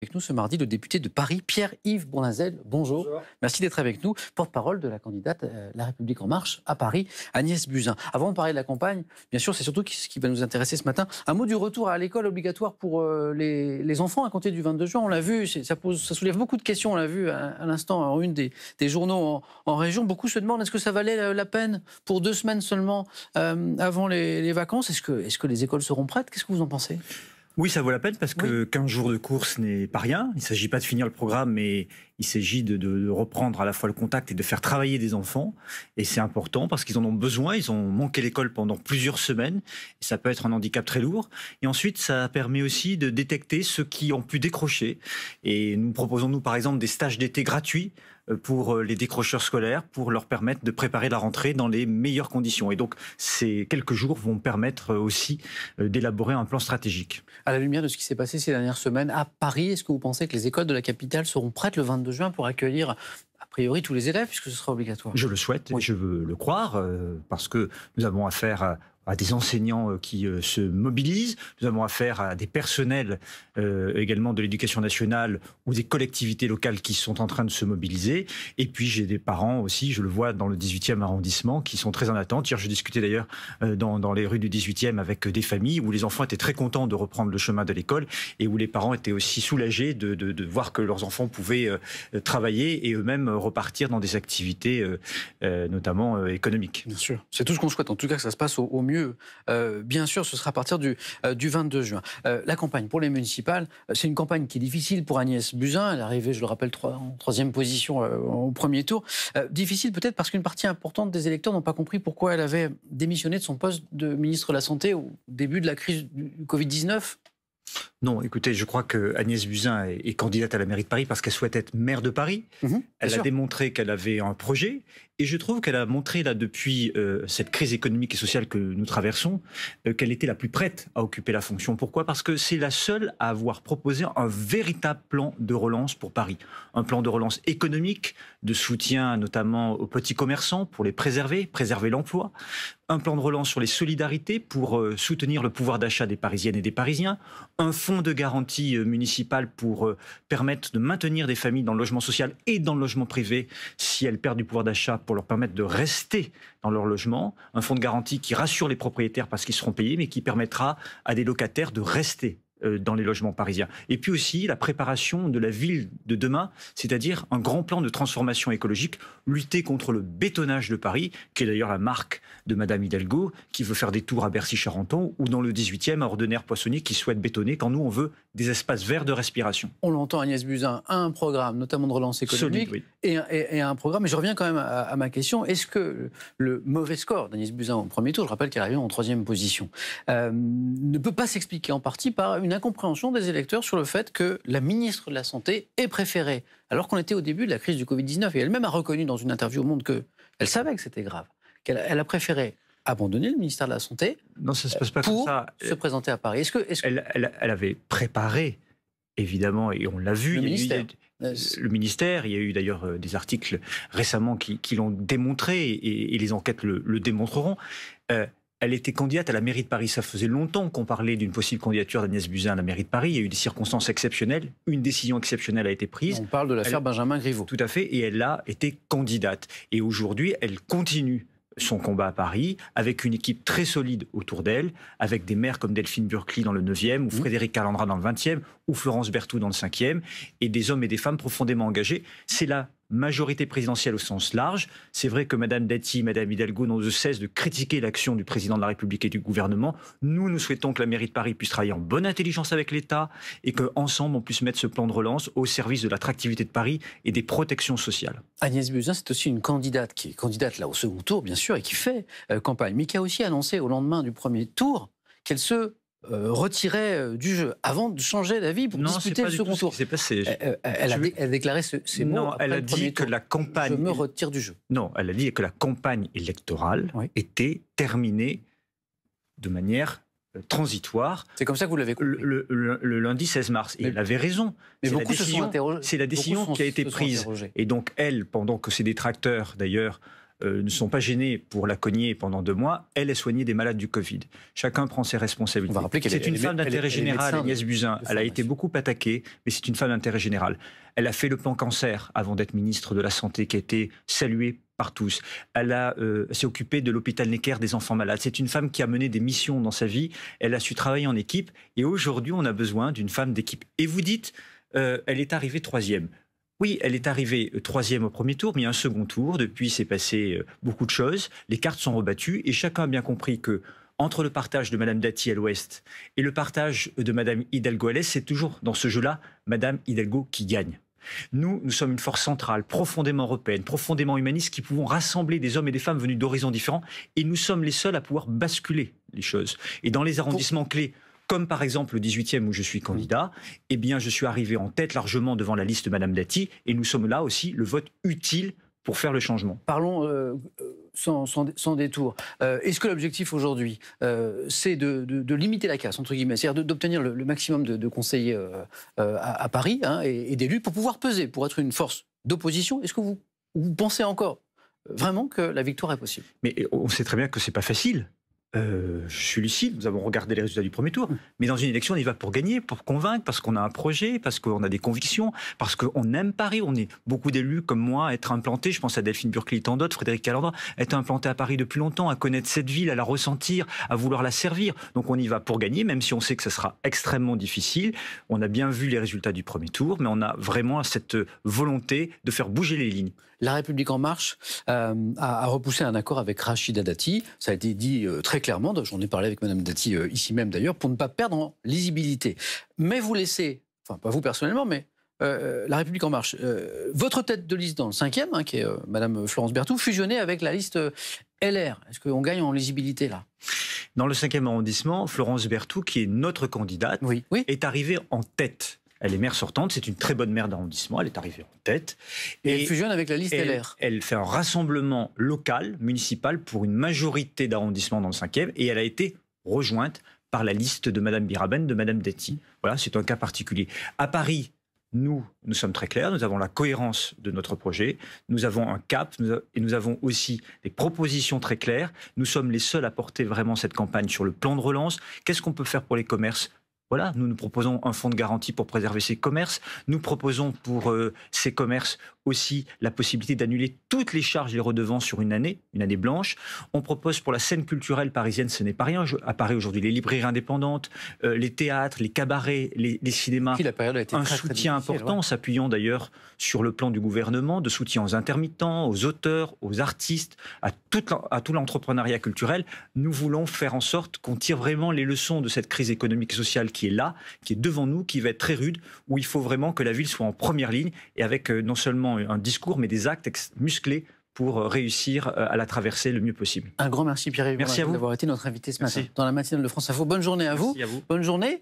Avec nous ce mardi, le député de Paris, Pierre-Yves Bournazel. Bonjour. Bonjour. Merci d'être avec nous. Porte-parole de la candidate La République En Marche à Paris, Agnès Buzyn. Avant de parler de la campagne, bien sûr, c'est surtout ce qui va nous intéresser ce matin. Un mot du retour à l'école obligatoire pour les enfants à compter du 22 juin. On l'a vu, ça soulève beaucoup de questions. On l'a vu à l'instant en une des journaux en région. Beaucoup se demandent est-ce que ça valait la peine pour 2 semaines seulement avant les vacances. Est-ce que les écoles seront prêtes? Qu'est-ce que vous en pensez? Oui, ça vaut la peine parce que 15 jours de course n'est pas rien. Il ne s'agit pas de finir le programme, mais il s'agit de reprendre à la fois le contact et de faire travailler des enfants. Et c'est important parce qu'ils en ont besoin. Ils ont manqué l'école pendant plusieurs semaines. Et ça peut être un handicap très lourd. Et ensuite, ça permet aussi de détecter ceux qui ont pu décrocher. Et nous proposons, nous, par exemple, des stages d'été gratuits pour les décrocheurs scolaires, pour leur permettre de préparer la rentrée dans les meilleures conditions. Et donc, ces quelques jours vont permettre aussi d'élaborer un plan stratégique. À la lumière de ce qui s'est passé ces dernières semaines à Paris, est-ce que vous pensez que les écoles de la capitale seront prêtes le 22 juin pour accueillir a priori tous les élèves, puisque ce sera obligatoire? Je le souhaite, et je veux le croire, parce que nous avons affaire à des enseignants qui se mobilisent, nous avons affaire à des personnels également de l'éducation nationale ou des collectivités locales qui sont en train de se mobiliser, et puis j'ai des parents aussi, je le vois dans le 18e arrondissement, qui sont très en attente. Hier, je discutais d'ailleurs dans les rues du 18e avec des familles où les enfants étaient très contents de reprendre le chemin de l'école et où les parents étaient aussi soulagés de voir que leurs enfants pouvaient travailler et eux-mêmes repartir dans des activités notamment économiques. Bien sûr, c'est tout ce qu'on souhaite, en tout cas que ça se passe au mieux. Bien sûr, ce sera à partir du 22 juin. La campagne pour les municipales, c'est une campagne qui est difficile pour Agnès Buzyn. Elle est arrivée, je le rappelle, en 3e position au premier tour. Difficile peut-être parce qu'une partie importante des électeurs n'ont pas compris pourquoi elle avait démissionné de son poste de ministre de la Santé au début de la crise du Covid-19. Non, écoutez, je crois que Agnès Buzyn est candidate à la mairie de Paris parce qu'elle souhaite être maire de Paris. Elle a démontré qu'elle avait un projet. Et je trouve qu'elle a montré, là, depuis cette crise économique et sociale que nous traversons, qu'elle était la plus prête à occuper la fonction. Pourquoi? Parce que c'est la seule à avoir proposé un véritable plan de relance pour Paris. Un plan de relance économique, de soutien notamment aux petits commerçants pour les préserver l'emploi. Un plan de relance sur les solidarités pour soutenir le pouvoir d'achat des Parisiennes et des Parisiens. Un fonds de garantie municipal pour permettre de maintenir des familles dans le logement social et dans le logement privé si elles perdent du pouvoir d'achat, pour leur permettre de rester dans leur logement. Un fonds de garantie qui rassure les propriétaires parce qu'ils seront payés, mais qui permettra à des locataires de rester dans les logements parisiens. Et puis aussi la préparation de la ville de demain, c'est-à-dire un grand plan de transformation écologique, lutter contre le bétonnage de Paris, qui est d'ailleurs la marque de Madame Hidalgo, qui veut faire des tours à Bercy-Charenton, ou dans le 18e à Ordener-Poissonnier, qui souhaite bétonner quand nous on veut des espaces verts de respiration. On l'entend, Agnès Buzyn a un programme, notamment de relance économique, solide, oui. et un programme. Et je reviens quand même à ma question. Est-ce que le mauvais score d'Agnès Buzyn au premier tour, je rappelle qu'elle arrive en 3e position, ne peut pas s'expliquer en partie par une incompréhension des électeurs sur le fait que la ministre de la Santé est préférée, alors qu'on était au début de la crise du Covid-19, et elle-même a reconnu dans une interview au Monde qu'elle savait que c'était grave, qu'elle a préféré abandonner le ministère de la Santé. Non, ça se passe pas pour comme ça. Se présenter à Paris. Elle avait préparé, évidemment, et on l'a vu. Le ministère. Le ministère, il y a eu d'ailleurs des articles récemment qui l'ont démontré, et les enquêtes le démontreront. Elle était candidate à la mairie de Paris. Ça faisait longtemps qu'on parlait d'une possible candidature d'Agnès Buzyn à la mairie de Paris. Il y a eu des circonstances exceptionnelles. Une décision exceptionnelle a été prise. On parle de l'affaire Benjamin Griveaux. Tout à fait. Et elle a été candidate. Et aujourd'hui, elle continue son combat à Paris, avec une équipe très solide autour d'elle, avec des maires comme Delphine Burkly dans le 9e, ou Frédéric Calandra dans le 20e, ou Florence Berthoud dans le 5e, et des hommes et des femmes profondément engagés. C'est la majorité présidentielle au sens large. C'est vrai que Mme Dati, Mme Hidalgo n'ont de cesse de critiquer l'action du président de la République et du gouvernement. Nous souhaitons que la mairie de Paris puisse travailler en bonne intelligence avec l'État et qu'ensemble, on puisse mettre ce plan de relance au service de l'attractivité de Paris et des protections sociales. Agnès Buzyn, c'est aussi une candidate qui est candidate là au second tour, bien sûr, et qui fait campagne, mais qui a aussi annoncé au lendemain du premier tour qu'elle se retirait du jeu avant de changer d'avis pour disputer le second tour. C'est passé. Elle a déclaré ces mots. Non, elle a dit que la campagne. Je me retire du jeu. Non, elle a dit que la campagne électorale était terminée de manière transitoire. C'est comme ça que vous l'avez compris. Le lundi 16 mars. Et elle avait raison. Mais beaucoup se sont interrogés. C'est la décision qui a été prise. Et donc elle, pendant que ses détracteurs, d'ailleurs, ne sont pas gênés pour la cogner pendant 2 mois. Elle est soignée des malades du Covid. Chacun prend ses responsabilités. C'est une femme d'intérêt général, Agnès Buzyn. Elle a été beaucoup attaquée, mais c'est une femme d'intérêt général. Elle a fait le plan cancer avant d'être ministre de la Santé, qui a été salué par tous. Elle s'est occupée de l'hôpital Necker des enfants malades. C'est une femme qui a mené des missions dans sa vie. Elle a su travailler en équipe. Et aujourd'hui, on a besoin d'une femme d'équipe. Et vous dites, elle est arrivée 3e. Oui, elle est arrivée 3e au premier tour, mais il y a un second tour. Depuis, s'est passé beaucoup de choses. Les cartes sont rebattues et chacun a bien compris que entre le partage de Mme Dati à l'ouest et le partage de Mme Hidalgo à l'est, c'est toujours dans ce jeu-là Mme Hidalgo qui gagne. Nous sommes une force centrale, profondément européenne, profondément humaniste, qui pouvons rassembler des hommes et des femmes venus d'horizons différents, et nous sommes les seuls à pouvoir basculer les choses. Et dans les arrondissements clés, comme par exemple le 18e où je suis candidat, eh bien je suis arrivé en tête largement devant la liste de Mme Dati, et nous sommes là aussi le vote utile pour faire le changement. Parlons sans détour. Est-ce que l'objectif aujourd'hui, c'est de limiter la casse, entre guillemets, c'est-à-dire d'obtenir le maximum de conseillers à Paris et d'élus pour pouvoir peser, pour être une force d'opposition? Est-ce que vous pensez encore vraiment que la victoire est possible? Mais on sait très bien que ce n'est pas facile. Je suis lucide, nous avons regardé les résultats du premier tour, mais dans une élection, on y va pour gagner, pour convaincre, parce qu'on a un projet, parce qu'on a des convictions, parce qu'on aime Paris. On est beaucoup d'élus comme moi à être implantés, je pense à Delphine Burkli et tant d'autres, Frédéric Calandra, à être implantés à Paris depuis longtemps, à connaître cette ville, à la ressentir, à vouloir la servir. Donc on y va pour gagner, même si on sait que ce sera extrêmement difficile. On a bien vu les résultats du premier tour, mais on a vraiment cette volonté de faire bouger les lignes. La République En Marche a repoussé un accord avec Rachida Dati. Ça a été dit très clairement, j'en ai parlé avec Mme Dati ici même d'ailleurs, pour ne pas perdre en lisibilité. Mais vous laissez, enfin pas vous personnellement, mais la République En Marche, votre tête de liste dans le 5e, qui est Mme Florence Berthoud, fusionnée avec la liste LR. Est-ce qu'on gagne en lisibilité là? Dans le 5e arrondissement, Florence Berthoud, qui est notre candidate, est arrivée en tête. Elle est maire sortante, c'est une très bonne maire d'arrondissement, elle est arrivée en tête. Et elle fusionne avec la liste LR. Elle fait un rassemblement local, municipal, pour une majorité d'arrondissements dans le 5e, et elle a été rejointe par la liste de Mme Biraben, de Mme Dati. Voilà, c'est un cas particulier. À Paris, nous sommes très clairs, nous avons la cohérence de notre projet, nous avons un cap, et nous avons aussi des propositions très claires. Nous sommes les seuls à porter vraiment cette campagne sur le plan de relance. Qu'est-ce qu'on peut faire pour les commerces ? Voilà, nous proposons un fonds de garantie pour préserver ces commerces. Nous proposons pour ces commerces aussi la possibilité d'annuler toutes les charges et les redevances sur une année blanche. On propose pour la scène culturelle parisienne, ce n'est pas rien. À Paris aujourd'hui, les librairies indépendantes, les théâtres, les cabarets, les cinémas. La période a été un soutien important, en s'appuyant d'ailleurs sur le plan du gouvernement, de soutien aux intermittents, aux auteurs, aux artistes, à tout l'entrepreneuriat culturel. Nous voulons faire en sorte qu'on tire vraiment les leçons de cette crise économique et sociale qui est là, qui est devant nous, qui va être très rude, où il faut vraiment que la ville soit en première ligne et avec non seulement un discours, mais des actes musclés pour réussir à la traverser le mieux possible. Un grand merci Pierre-Yves d'avoir été notre invité ce matin dans la matinale de France Info. Bonne journée à vous. Merci à vous. Bonne journée.